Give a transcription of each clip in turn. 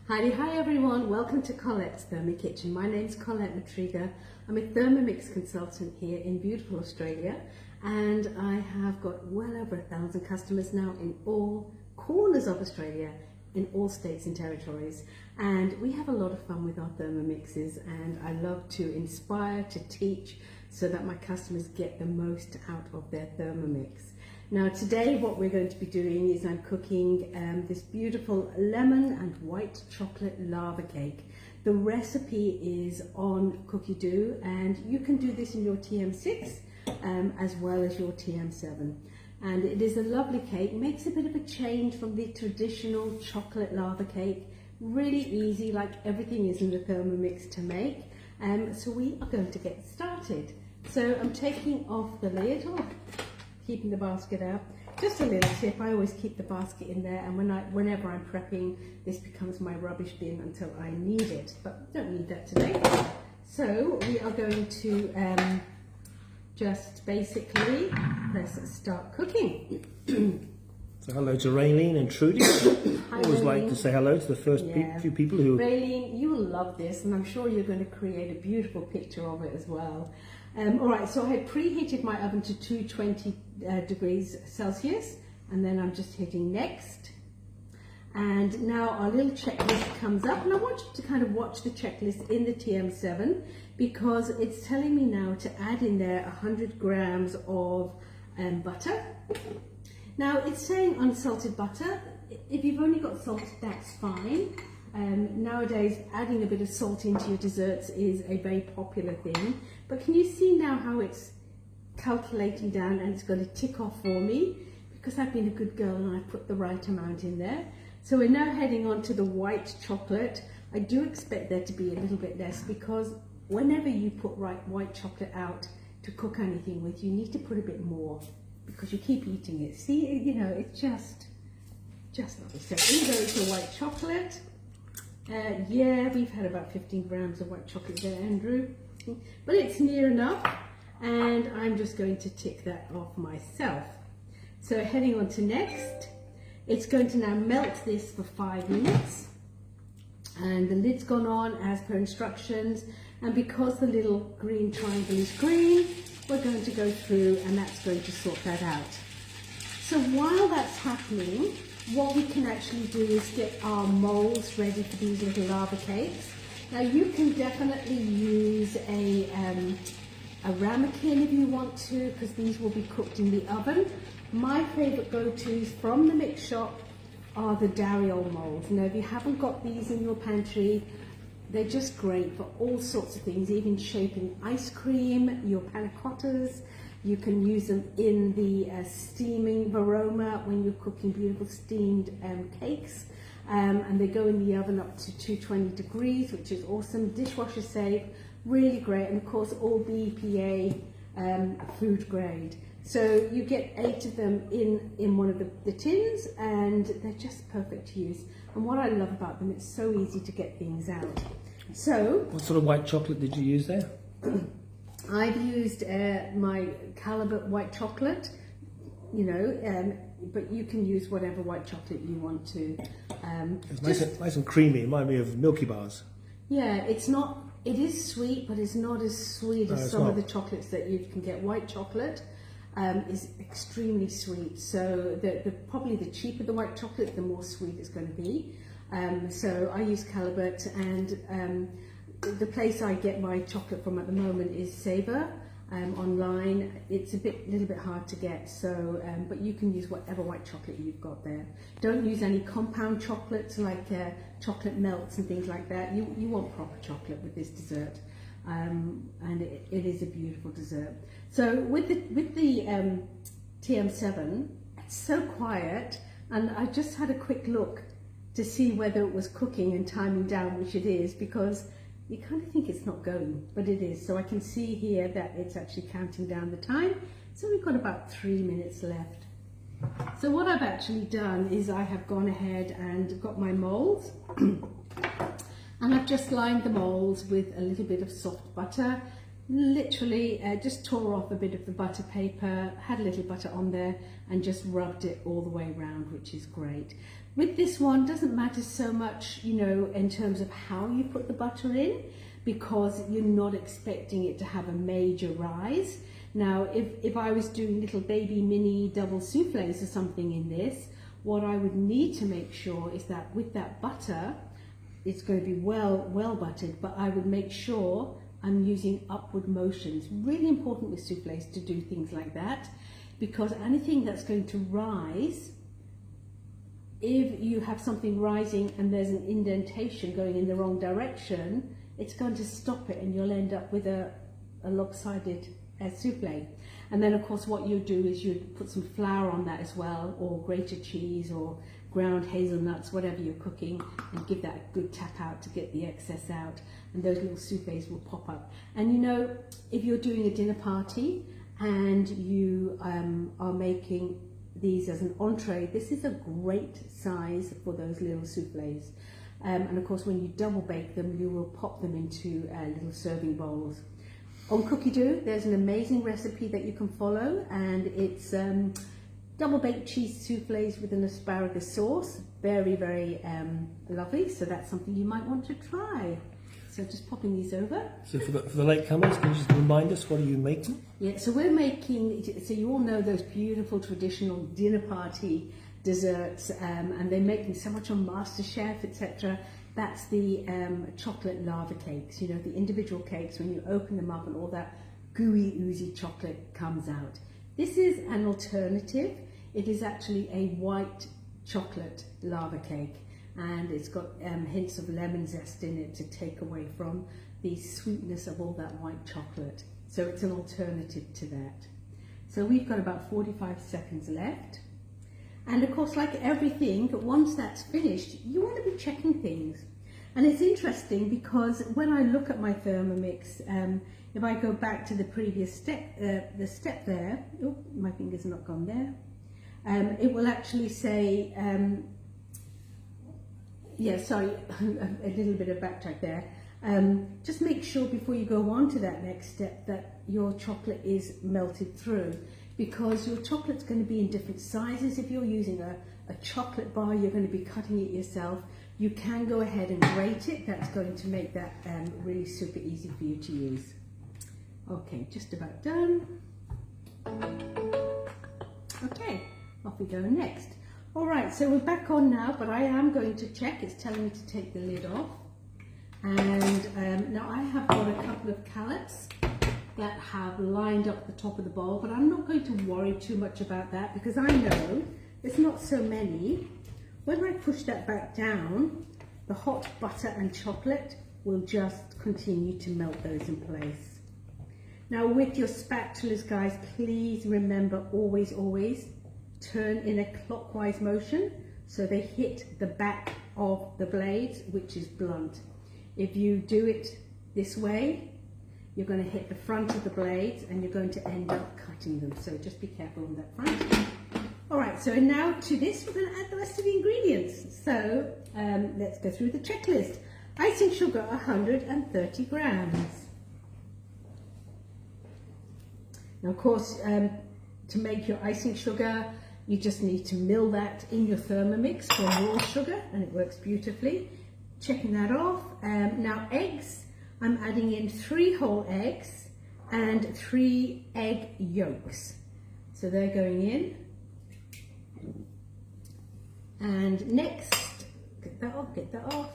Hi everyone, welcome to Colette's Thermi Kitchen. My name's Colette Matriga. I'm a Thermomix consultant here in beautiful Australia, and I have got well over 1,000 customers now in all corners of Australia, in all states and territories, and we have a lot of fun with our Thermomixes, and I love to inspire, to teach, so that my customers get the most out of their Thermomix. Now today what we're going to be doing is I'm cooking this beautiful lemon and white chocolate lava cake. The recipe is on Cookie Dough, and you can do this in your TM6 as well as your TM7. And it is a lovely cake, makes a bit of a change from the traditional chocolate lava cake. Really easy, like everything is in the Thermomix to make. So we are going to get started. So I'm taking off the lid, keeping the basket out. Just a little tip, I always keep the basket in there, and whenever I'm prepping, this becomes my rubbish bin until I need it, but don't need that today. So we are going to just basically press start cooking. So hello to Raylene and Trudy. Hi, Always Raylene. like to say hello to the first few people who... Raylene, you will love this, and I'm sure you're going to create a beautiful picture of it as well. Alright, so I had preheated my oven to 220 degrees Celsius, and then I'm just hitting next. And now our little checklist comes up, and I want you to kind of watch the checklist in the TM7, because it's telling me now to add in there 100 grams of butter. Now it's saying unsalted butter. If you've only got salt, that's fine. Nowadays, adding a bit of salt into your desserts is a very popular thing. But can you see now how it's calculating down, and it's going to tick off for me because I've been a good girl and I've put the right amount in there. So we're now heading on to the white chocolate. I do expect there to be a little bit less, because whenever you put white chocolate out to cook anything with, you need to put a bit more because you keep eating it. See, you know, it's just not the same. In goes the white chocolate. Yeah, we've had about 15 grams of white chocolate there, Andrew, but it's near enough, and I'm just going to tick that off myself. So heading on to next, it's going to now melt this for 5 minutes, and the lid's gone on as per instructions, and because the little green triangle is green, we're going to go through, and that's going to sort that out. So while that's happening, what we can actually do is get our molds ready for these little lava cakes. Now you can definitely use a ramekin if you want to, because these will be cooked in the oven. My favourite go-tos from the mix shop are the Dariol molds. Now if you haven't got these in your pantry, they're just great for all sorts of things, even shaping ice cream, your panna cottas. You can use them in the steaming varoma when you're cooking beautiful steamed cakes. And they go in the oven up to 220 degrees, which is awesome, dishwasher safe, really great, and of course all BPA food grade. So you get 8 of them in one of the tins, and they're just perfect to use. And what I love about them, it's so easy to get things out. So, What sort of white chocolate did you use there? I've used my Calibut white chocolate, you know, but you can use whatever white chocolate you want to. It's nice and creamy. It reminded me of Milky Bars. Yeah, it is sweet, but it's not as sweet as some of the chocolates that you can get. White chocolate is extremely sweet, so probably the cheaper the white chocolate, the more sweet it's going to be. So I use Calibut, and the place I get my chocolate from at the moment is Sabre online. It's little bit hard to get, so but you can use whatever white chocolate you've got there. Don't use any compound chocolates like chocolate melts and things like that. You want proper chocolate with this dessert, and it is a beautiful dessert. So with the TM7, it's so quiet, and I just had a quick look to see whether it was cooking and timing down, which it is, because you kind of think it's not going, but it is. So I can see here that it's actually counting down the time. So we've got about 3 minutes left. So what I've actually done is I have gone ahead and got my molds and I've just lined the molds with a little bit of soft butter. Literally just tore off a bit of the butter paper, had a little butter on there, and just rubbed it all the way around, which is great. With this one, doesn't matter so much, you know, in terms of how you put the butter in, because you're not expecting it to have a major rise. Now, if I was doing little baby mini double souffles or something in this, what I would need to make sure is that with that butter, it's going to be well buttered, but I would make sure I'm using upward motions. Really important with souffles to do things like that, because anything that's going to rise, if you have something rising and there's an indentation going in the wrong direction, it's going to stop it and you'll end up with a lopsided souffle. And then of course what you do is you put some flour on that as well, or grated cheese or ground hazelnuts, whatever you're cooking, and give that a good tap out to get the excess out, and those little souffles will pop up. And you know, if you're doing a dinner party and you are making these as an entree, this is a great size for those little souffles. And of course when you double bake them, you will pop them into little serving bowls. On Cookie Dough, there's an amazing recipe that you can follow, and it's double baked cheese souffles with an asparagus sauce. Very, very lovely. So that's something you might want to try. So just popping these over. So for the latecomers, can you just remind us, what are you making? Yeah, so we're making, so you all know those beautiful traditional dinner party desserts, and they make them so much on MasterChef, etc. That's the chocolate lava cakes, you know, the individual cakes, when you open them up and all that gooey, oozy chocolate comes out. This is an alternative. It is actually a white chocolate lava cake, and it's got hints of lemon zest in it to take away from the sweetness of all that white chocolate. So it's an alternative to that. So we've got about 45 seconds left. And of course, like everything, once that's finished, you want to be checking things. And it's interesting because when I look at my Thermomix, if I go back to the previous step, the step there, oh, my finger's not gone there, it will actually say, yeah, sorry, a little bit of backtrack there. Just make sure before you go on to that next step that your chocolate is melted through, because your chocolate's going to be in different sizes. If you're using a chocolate bar, you're going to be cutting it yourself. You can go ahead and grate it. That's going to make that really super easy for you to use. Okay, just about done. Okay, off we go next. All right, so we're back on now, but I am going to check. It's telling me to take the lid off. And now I have got a couple of callets that have lined up the top of the bowl, but I'm not going to worry too much about that because I know there's not so many. When I push that back down, the hot butter and chocolate will just continue to melt those in place. Now with your spatulas, guys, please remember always turn in a clockwise motion so they hit the back of the blades, which is blunt. If you do it this way, you're going to hit the front of the blades and you're going to end up cutting them. So just be careful on that front. All right, so now to this, we're going to add the rest of the ingredients. So let's go through the checklist. Icing sugar, 130 grams. Now, of course, to make your icing sugar, you just need to mill that in your Thermomix for raw sugar, and it works beautifully. Checking that off. Now, eggs. I'm adding in 3 whole eggs and 3 egg yolks. So they're going in. And next, get that off.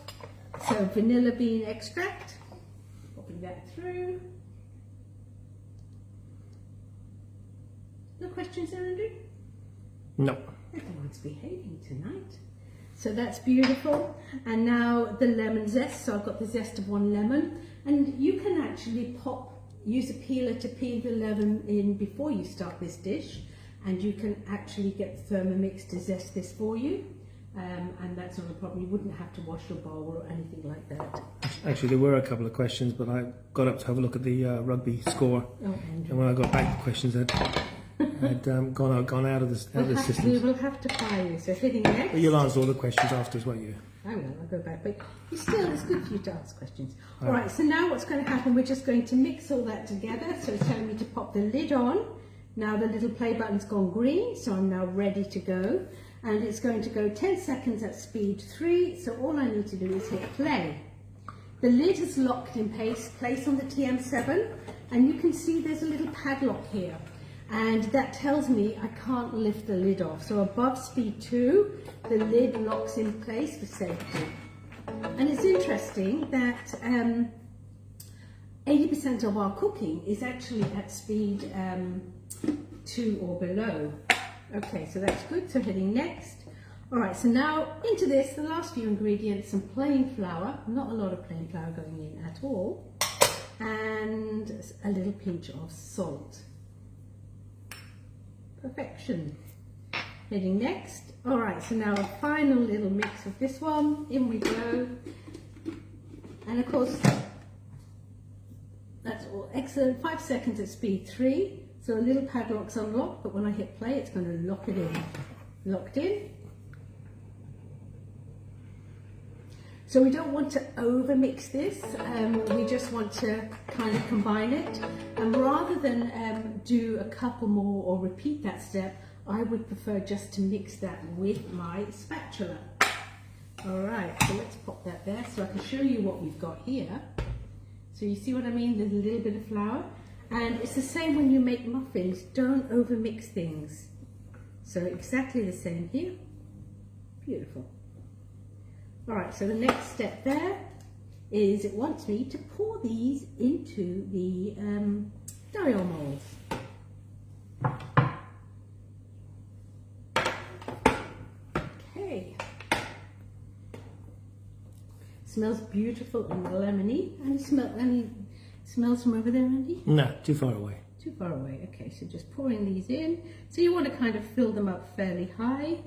So vanilla bean extract, popping that through. No questions there, Andrew? No. Everyone's behaving tonight. So that's beautiful. And now the lemon zest. So I've got the zest of 1 lemon. And you can actually use a peeler to peel the lemon in before you start this dish. And you can actually get Thermomix to zest this for you. And that's not a problem. You wouldn't have to wash your bowl or anything like that. Actually, there were a couple of questions, but I got up to have a look at the rugby score. Oh, and when I got back, the questions had gone out of the system. We will have to fire you. So hitting next. But you'll answer all the questions afterwards, won't you? I will. I'll go back. But it's good for you to ask questions. All right. So now what's going to happen? We're just going to mix all that together. So it's telling me to pop the lid on. Now the little play button's gone green, so I'm now ready to go. and it's going to go 10 seconds at speed 3. So all I need to do is hit play. The lid is locked in place on the TM7, and you can see there's a little padlock here, and that tells me I can't lift the lid off. So above speed 2, the lid locks in place for safety. And it's interesting that 80% of our cooking is actually at speed 2 or below. Okay, so that's good. So hitting next. All right, so now into this, the last few ingredients, some plain flour, not a lot of plain flour going in at all, and a little pinch of salt. Perfection. Hitting next. All right, so now a final little mix of this one. In we go. And of course, that's all excellent. 5 seconds at speed 3. So a little padlock's unlocked, but when I hit play, it's going to lock it in. Locked in. So we don't want to over mix this, we just want to kind of combine it. And rather than do a couple more or repeat that step, I would prefer just to mix that with my spatula. All right, so let's pop that there so I can show you what we've got here. So you see what I mean? There's a little bit of flour. And it's the same when you make muffins, don't over mix things. So exactly the same here. Beautiful. All right, so the next step there is it wants me to pour these into the dial molds. Okay. Smells beautiful and lemony. Any smells from over there, Andy? No, too far away. Too far away. Okay, so just pouring these in. So you want to kind of fill them up fairly high.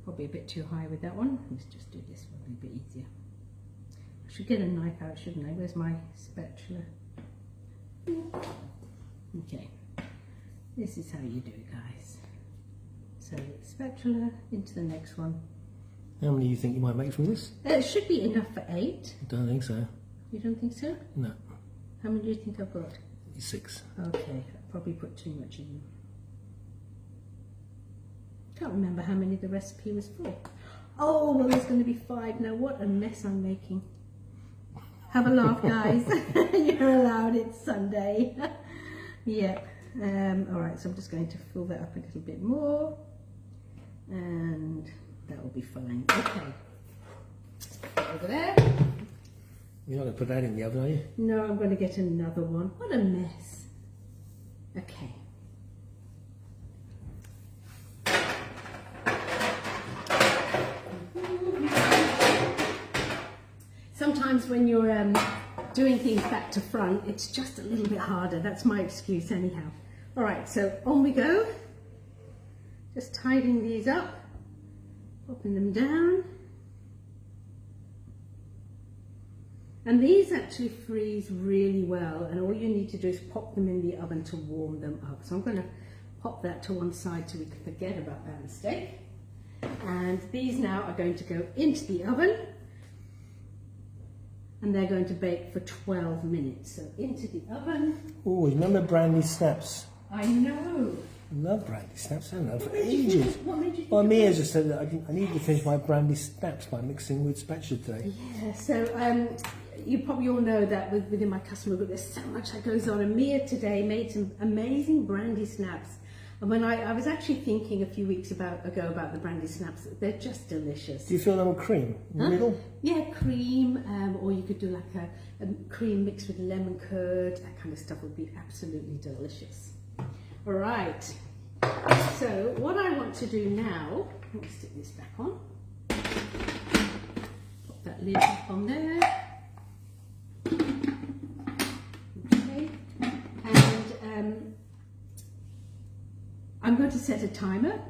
Probably a bit too high with that one. Let's just do this one a bit easier. I should get a knife out, shouldn't I? Where's my spatula? Okay, this is how you do it, guys. So spatula into the next one. How many do you think you might make from this? It should be enough for 8. I don't think so. You don't think so? No. How many do you think I've got? 6. Okay, I probably put too much in. Can't remember how many the recipe was for. Oh, well, there's going to be 5 now. What a mess I'm making. Have a laugh, guys. You're allowed. It's Sunday. Yep. All right, so I'm just going to fill that up a little bit more, and that will be fine. Okay. Over there. You're not going to put that in the oven, are you? No, I'm going to get another one. What a mess. Okay. Sometimes when you're doing things back to front, it's just a little bit harder. That's my excuse anyhow. All right, so on we go. Just tidying these up, popping them down. And these actually freeze really well, and all you need to do is pop them in the oven to warm them up. So I'm going to pop that to one side so we can forget about that mistake. And these now are going to go into the oven, and they're going to bake for 12 minutes. So into the oven. Oh, remember brandy snaps? I know. I love brandy snaps, I haven't had for ages. What made you think Well, of Mia that? just said that I needed to finish my brandy snaps by mixing with spatula today. Yeah, so you probably all know that within my customer group there's so much that goes on, and Mia today made some amazing brandy snaps. And when I was actually thinking a few weeks ago about the brandy snaps, they're just delicious. Do you fill them with cream in the middle? Yeah, cream, or you could do like a cream mixed with lemon curd. That kind of stuff would be absolutely delicious. All right, so what I want to do now, let's stick this back on. Pop that lid back on there. Okay, and I'm going to set a timer.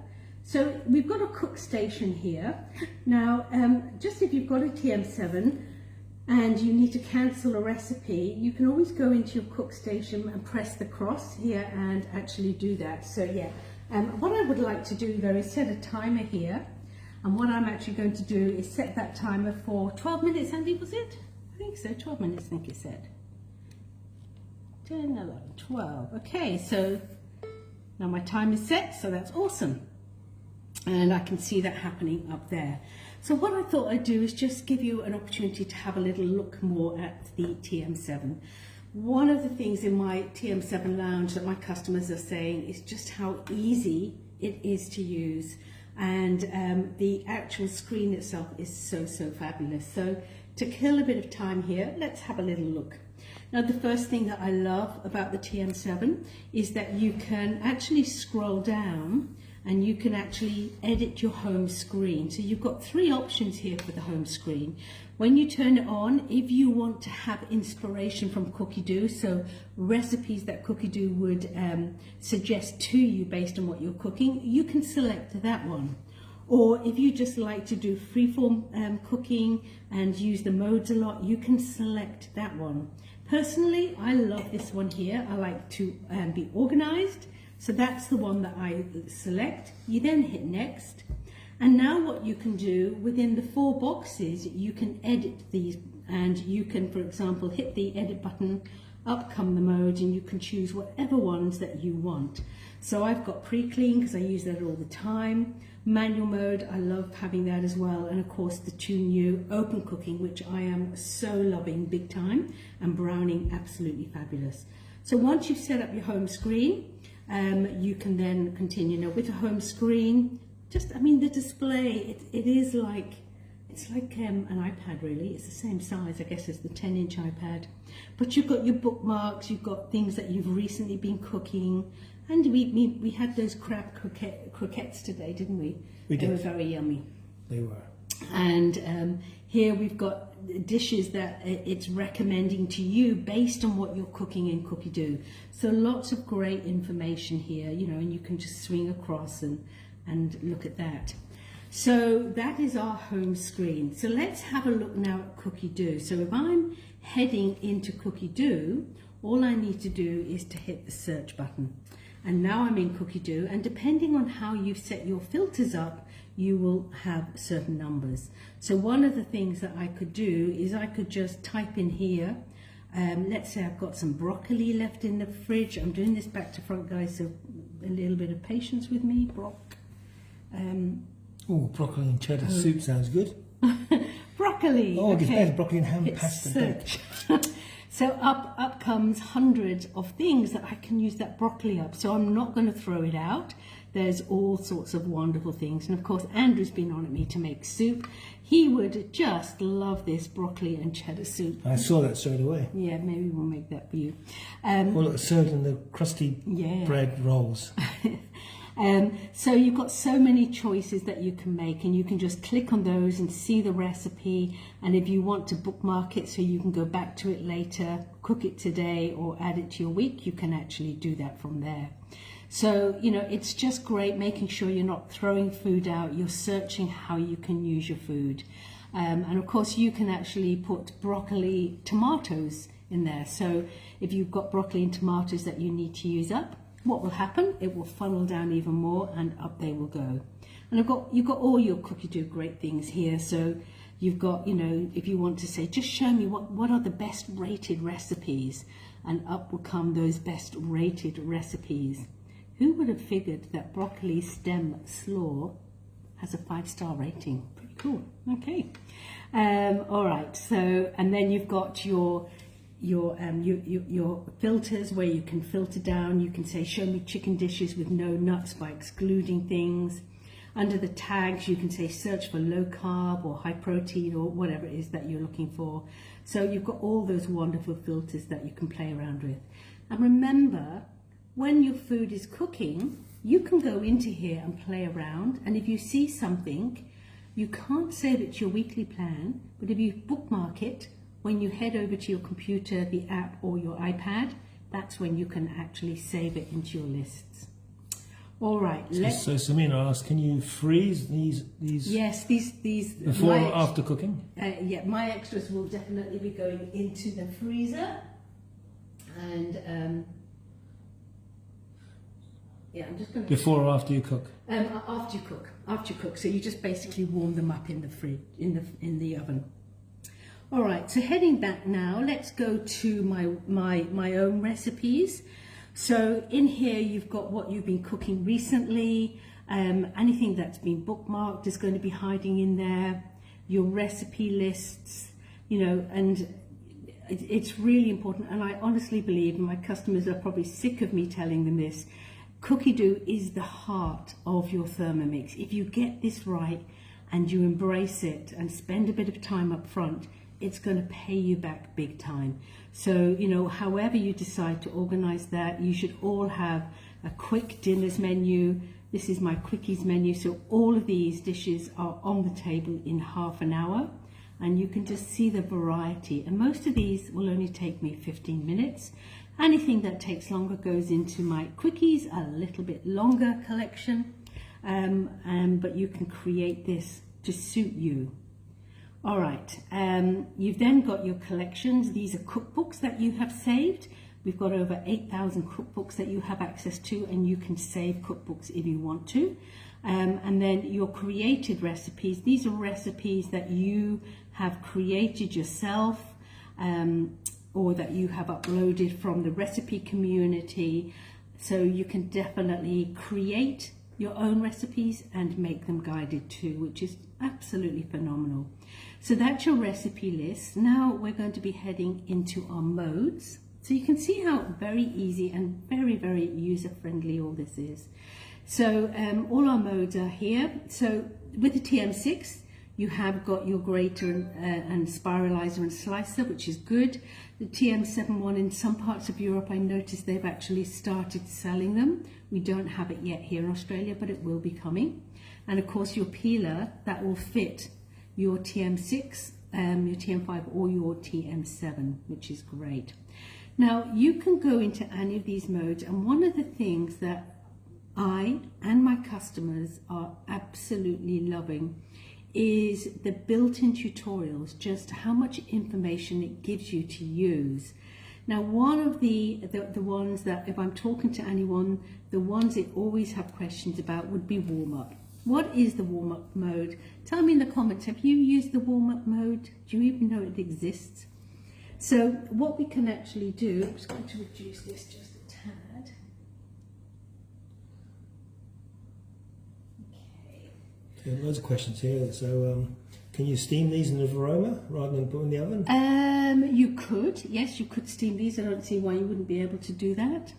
So we've got a cook station here. Now, just if you've got a TM7 and you need to cancel a recipe, you can always go into your cook station and press the cross here and actually do that. So yeah, what I would like to do though is set a timer here. And what I'm actually going to do is set that timer for 12 minutes, Andy, was it? I think so, 12 minutes, I think you said. 10, 11, 12. Okay, so Now my time is set, so that's awesome. And I can see that happening up there. So what I thought I'd do is just give you an opportunity to have a little look more at the TM7. One of the things in my TM7 lounge that my customers are saying is just how easy it is to use. And the actual screen itself is so fabulous. So to kill a bit of time here, let's have a little look. Now the first thing that I love about the TM7 is that you can actually scroll down and you can actually edit your home screen. So you've got 3 options here for the home screen. When you turn it on, if you want to have inspiration from Cookie Doo, so recipes that Cookie Doo would suggest to you based on what you're cooking, you can select that one. Or if you just like to do freeform cooking and use the modes a lot, you can select that one. Personally, I love this one here. I like to be organized. So that's the one that I select. You then hit next. And now what you can do within the 4 boxes, you can edit these, and you can, for example, hit the edit button, up come the mode, and you can choose whatever ones that you want. So I've got pre-clean because I use that all the time. Manual mode, I love having that as well. And of course the 2 new open cooking, which I am so loving big time, and browning absolutely fabulous. So once you've set up your home screen, you can then continue. Now with the home screen, the display, it is like, it's like an iPad really. It's the same size, I guess, as the 10-inch iPad. But you've got your bookmarks, you've got things that you've recently been cooking. And we had those crab croquettes today, didn't we? We did. They were very yummy. They were. And here we've got dishes that it's recommending to you based on what you're cooking in Cookie Doo. So lots of great information here, and you can just swing across and look at that. So that is our home screen. So let's have a look now at Cookie Doo. So if I'm heading into Cookie Doo, all I need to do is to hit the search button. And now I'm in Cookie Doo, and depending on how you set your filters up, you will have certain numbers. So one of the things that I could do is I could just type in here, let's say I've got some broccoli left in the fridge. I'm doing this back to front, guys, so a little bit of patience with me. Broccoli and cheddar soup sounds good. Broccoli. Oh, okay. it's better, broccoli and ham pasta. Search. So up comes hundreds of things that I can use that broccoli up. So I'm not going to throw it out. There's all sorts of wonderful things. And of course, Andrew's been on at me to make soup. He would just love this broccoli and cheddar soup. I saw that straight away. Yeah, maybe we'll make that for you. Well, it's served in the crusty bread rolls. So you've got so many choices that you can make, and you can just click on those and see the recipe. And if you want to bookmark it so you can go back to it later, cook it today, or add it to your week, you can actually do that from there. So, it's just great making sure you're not throwing food out, you're searching how you can use your food. And of course you can actually put broccoli, tomatoes in there. So if you've got broccoli and tomatoes that you need to use up, what will happen? It will funnel down even more, and up they will go. And you've got all your Cookie Doo great things here. So you've got, if you want to say, just show me what are the best rated recipes, and up will come those best rated recipes. Who would have figured that broccoli stem slaw has a 5-star rating? Pretty cool. Okay. All right. So, and then you've got your filters where you can filter down. You can say, show me chicken dishes with no nuts by excluding things. Under the tags, you can say, search for low carb or high protein or whatever it is that you're looking for. So you've got all those wonderful filters that you can play around with. And remember, when your food is cooking, you can go into here and play around. And if you see something, you can't save it to your weekly plan, but if you bookmark it, when you head over to your computer, the app, or your iPad, that's when you can actually save it into your lists. All right. So Samina asked, can you freeze these? Yes, these before or after cooking? Yeah, my extras will definitely be going into the freezer, and yeah, I'm just going to. Before or after you cook? After you cook. After you cook. So you just basically warm them up in the fridge, in the oven. All right. So heading back now, let's go to my own recipes. So in here you've got what you've been cooking recently, anything that's been bookmarked is going to be hiding in there, your recipe lists, you know, and it's really important. And I honestly believe, and my customers are probably sick of me telling them this, cookie dough is the heart of your Thermomix. If you get this right and you embrace it and spend a bit of time up front, it's going to pay you back big time. So, you know, however you decide to organize that, you should all have a quick dinners menu. This is my quickies menu. So all of these dishes are on the table in half an hour, and you can just see the variety. And most of these will only take me 15 minutes. Anything that takes longer goes into my quickies, a little bit longer collection, but you can create this to suit you. All right, you've then got your collections. These are cookbooks that you have saved. We've got over 8,000 cookbooks that you have access to, and you can save cookbooks if you want to. And then your created recipes. These are recipes that you have created yourself, or that you have uploaded from the recipe community. So you can definitely create your own recipes and make them guided too, which is absolutely phenomenal. So that's your recipe list. Now we're going to be heading into our modes. So you can see how very easy and very, very user-friendly all this is. So all our modes are here. So with the TM6, you have got your grater and spiralizer and slicer, which is good. The TM7 in some parts of Europe, I noticed they've actually started selling them. We don't have it yet here in Australia, but it will be coming. And of course your peeler, that will fit your TM6, your TM5 or your TM7, which is great. Now you can go into any of these modes, and one of the things that I and my customers are absolutely loving is the built-in tutorials, just how much information it gives you to use. Now one of the ones that, if I'm talking to anyone, the ones they always have questions about would be warm-up. What is the warm-up mode? Tell me in the comments, have you used the warm-up mode? Do you even know it exists? So what we can actually do, I'm just going to reduce this just a tad. Yeah, loads of questions here. So, can you steam these in the Varoma rather than put in the oven? You could, yes, you could steam these. I don't see why you wouldn't be able to do that.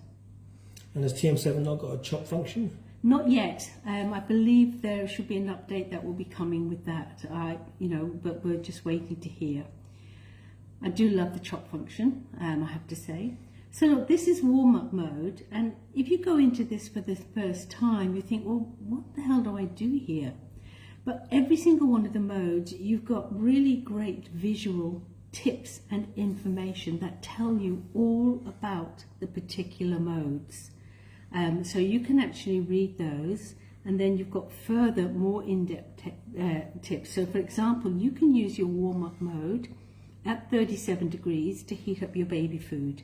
And has TM7 not got a chop function? Not yet. I believe there should be an update that will be coming with that. But we're just waiting to hear. I do love the chop function, I have to say. So look, this is warm-up mode, and if you go into this for the first time, you think, well, what the hell do I do here? But every single one of the modes, you've got really great visual tips and information that tell you all about the particular modes. So you can actually read those, and then you've got further, more in-depth tips. So for example, you can use your warm-up mode at 37 degrees to heat up your baby food.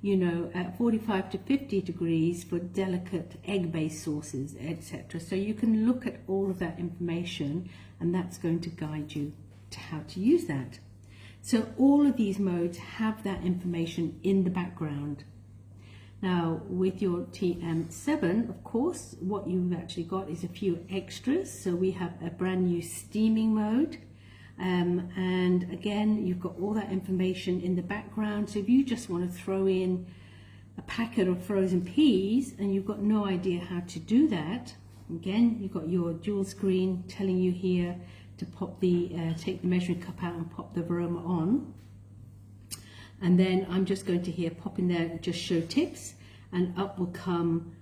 You know, at 45 to 50 degrees for delicate egg-based sauces, etc. So you can look at all of that information, and that's going to guide you to how to use that. So all of these modes have that information in the background. Now with your TM7, of course, what you've actually got is a few extras. So we have a brand new steaming mode. And again, you've got all that information in the background. So if you just want to throw in a packet of frozen peas and you've got no idea how to do that, again, you've got your dual screen telling you here to pop take the measuring cup out and pop the Varoma on. And then I'm just going to here pop in there, just show tips, and up will come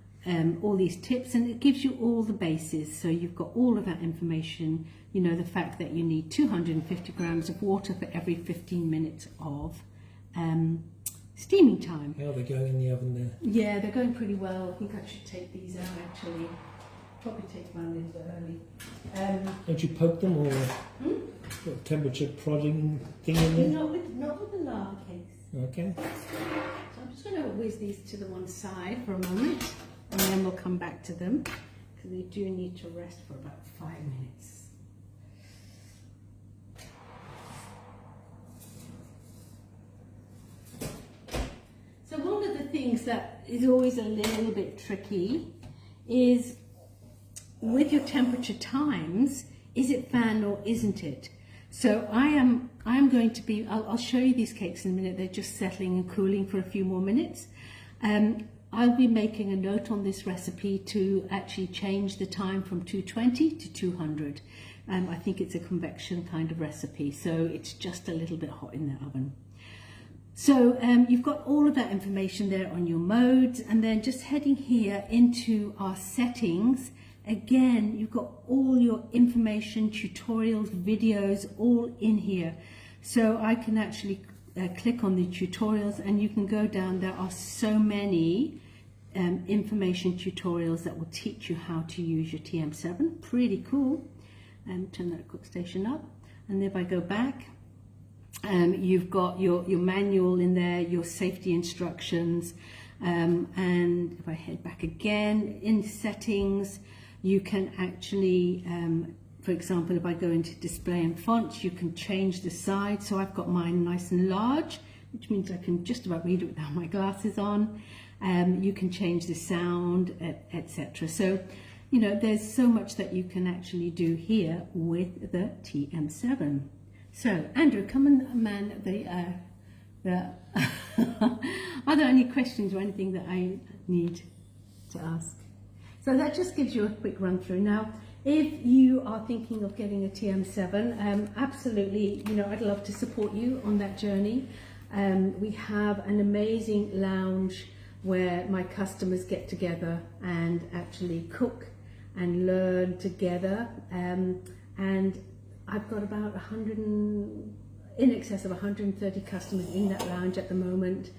all these tips, and it gives you all the bases. So you've got all of that information, you know, the fact that you need 250 grams of water for every 15 minutes of steaming time. How are they going in the oven there? Yeah, they're going pretty well. I think I should take these out actually. Probably take mine a little bit early. Don't you poke them, or got a temperature prodding thing in there? Not with the lava case. Okay. So I'm just going to whiz these to the one side for a moment, and then we'll come back to them, because they do need to rest for about 5 minutes. So one of the things that is always a little bit tricky is with your temperature times, is it fan or isn't it? So I am going to be, I'll show you these cakes in a minute. They're just settling and cooling for a few more minutes. I'll be making a note on this recipe to actually change the time from 220 to 200. I think it's a convection kind of recipe, so it's just a little bit hot in the oven. So you've got all of that information there on your modes, and then just heading here into our settings. Again, you've got all your information, tutorials, videos, all in here. So I can actually click on the tutorials and you can go down. There are so many information tutorials that will teach you how to use your TM7. Pretty cool. Turn that cook station up. And if I go back, you've got your manual in there, your safety instructions. And if I head back again, in settings, you can actually, for example, if I go into display and fonts, you can change the size. So I've got mine nice and large, which means I can just about read it without my glasses on. You can change the sound, etc. So, you know, there's so much that you can actually do here with the TM7. So, Andrew, come and man the are there any questions or anything that I need to ask? So that just gives you a quick run through. Now, if you are thinking of getting a TM7, absolutely, you know, I'd love to support you on that journey. We have an amazing lounge where my customers get together and actually cook and learn together. And I've got about in excess of 130 customers in that lounge at the moment,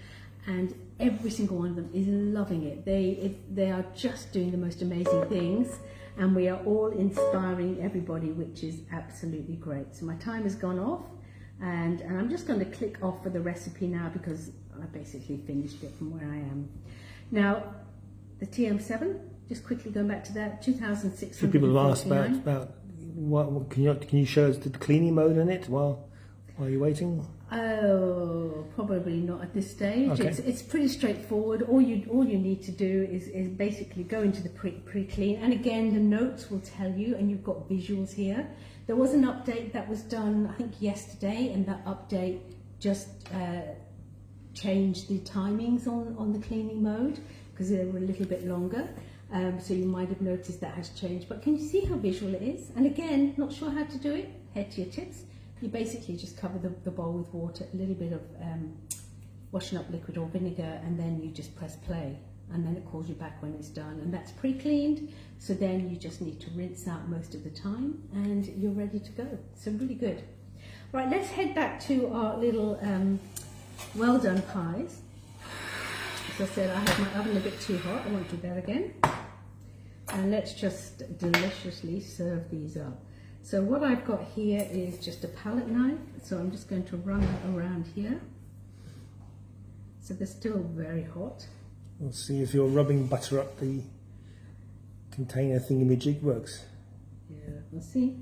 and every single one of them is loving it. They are just doing the most amazing things, and we are all inspiring everybody, which is absolutely great. So my time has gone off, and I'm just going to click off for the recipe now because I basically finished it from where I am. Now, the TM7, just quickly going back to that, 2,649. So people have asked about what can you show us the cleaning mode in it while you're waiting? Oh, probably not at this stage. Okay. It's pretty straightforward. All you need to do is basically go into the pre-clean, and again the notes will tell you, and you've got visuals here. There was an update that was done, I think yesterday, and that update just changed the timings on the cleaning mode because they were a little bit longer. So you might have noticed that has changed. But can you see how visual it is? And again, not sure how to do it? Head to your tips. You basically just cover the bowl with water, a little bit of washing up liquid or vinegar, and then you just press play, and then it calls you back when it's done, and that's pre-cleaned. So then you just need to rinse out most of the time, and you're ready to go. So really good. Right, let's head back to our little well done pies. As I said, I had my oven a bit too hot. I won't do that again. And let's just deliciously serve these up. So what I've got here is just a palette knife, so I'm just going to run that around here. So they're still very hot. We'll see if your rubbing butter up the container thingamajig works. Yeah, we'll see.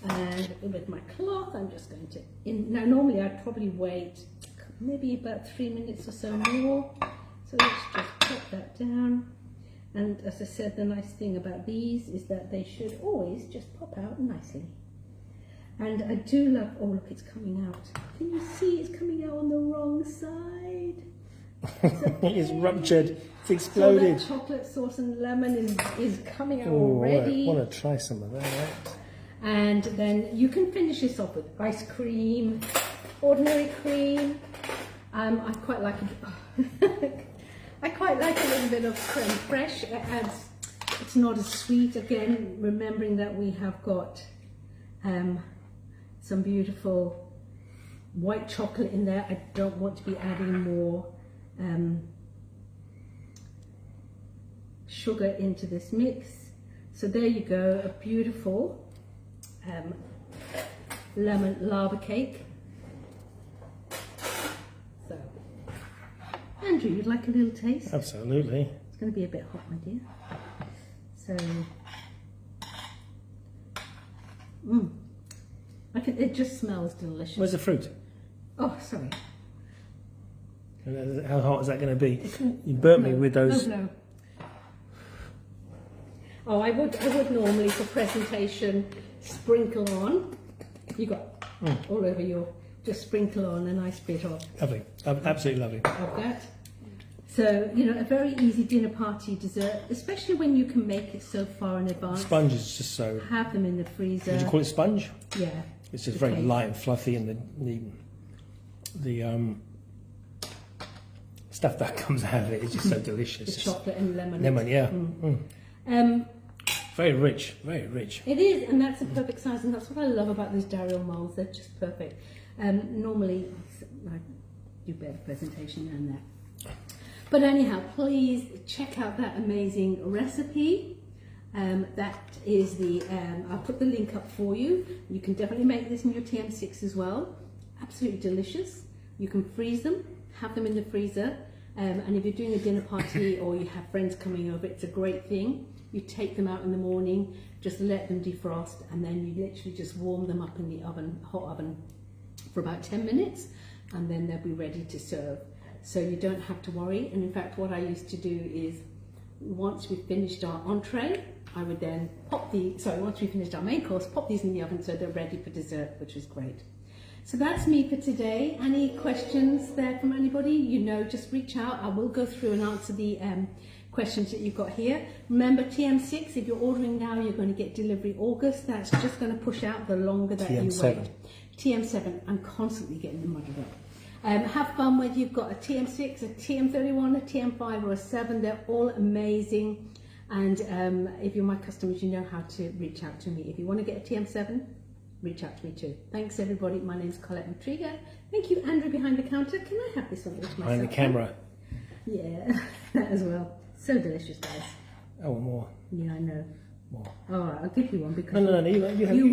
And with my cloth, I'm just going to, now normally I'd probably wait maybe about 3 minutes or so more. So let's just put that down. And as I said, the nice thing about these is that they should always just pop out nicely. And I do love, oh look, it's coming out. Can you see it's coming out on the wrong side? It's ruptured, it's exploded. So that chocolate sauce and lemon is coming out Oh, already. I want to try some of that. Right? And then you can finish this off with ice cream, ordinary cream. I quite like it. I quite like a little bit of creme fraiche. It's not as sweet. Again, remembering that we have got some beautiful white chocolate in there. I don't want to be adding more sugar into this mix. So there you go, a beautiful lemon lava cake. So, Andrew, you'd like a little taste? Absolutely. It's going to be a bit hot, my dear. So, it just smells delicious. Where's the fruit? Oh, sorry. And how hot is that going to be? You burnt me with those. No. Oh, I would normally for presentation sprinkle on. You got all over your. Just sprinkle on a nice bit of. Lovely, absolutely lovely. Of that. So, you know, a very easy dinner party dessert, especially when you can make it so far in advance. Sponge is just so. Have them in the freezer. Would you call it sponge? Yeah. It's just very light and fluffy, and the stuff that comes out of it is just so delicious. The chocolate and lemon. Lemon, yeah. Very rich, very rich. It is, and that's a perfect size, and that's what I love about these Daryl molds. They're just perfect. Normally, I do better presentation than that. But anyhow, please check out that amazing recipe. That is I'll put the link up for you. You can definitely make this in your TM6 as well. Absolutely delicious. You can freeze them, have them in the freezer. And if you're doing a dinner party or you have friends coming over, it's a great thing. You take them out in the morning, just let them defrost, and then you literally just warm them up in the oven, hot oven, for about 10 minutes, and then they'll be ready to serve. So you don't have to worry. And in fact, what I used to do is, once we finished our entree, I would then once we finished our main course, pop these in the oven so they're ready for dessert, which is great. So that's me for today. Any questions there from anybody? You know, just reach out. I will go through and answer the questions that you've got here. Remember, TM6, if you're ordering now, you're going to get delivery August. That's just going to push out the longer that you wait. TM7, I'm constantly getting them muddled up. Have fun whether you've got a TM6, a TM31, a TM5 or a 7. They're all amazing. And if you're my customers, you know how to reach out to me. If you want to get a TM7, reach out to me too. Thanks everybody. My name's Colette Matriga. Thank you, Andrew, behind the counter. Can I have this one to myself? Behind the camera. Yeah, that as well. So delicious, guys. Oh, more. Yeah, I know. More. All right, I'll give you one because No, you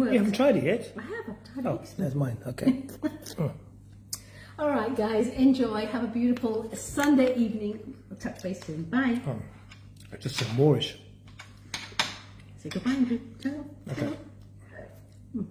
haven't tried it yet. I have. I've tried it. That's mine. Okay. All right, guys, enjoy. Have a beautiful Sunday evening. I'll touch base soon. Bye. Just some Moorish. Say goodbye, Andrew. Ciao. Okay. Ciao.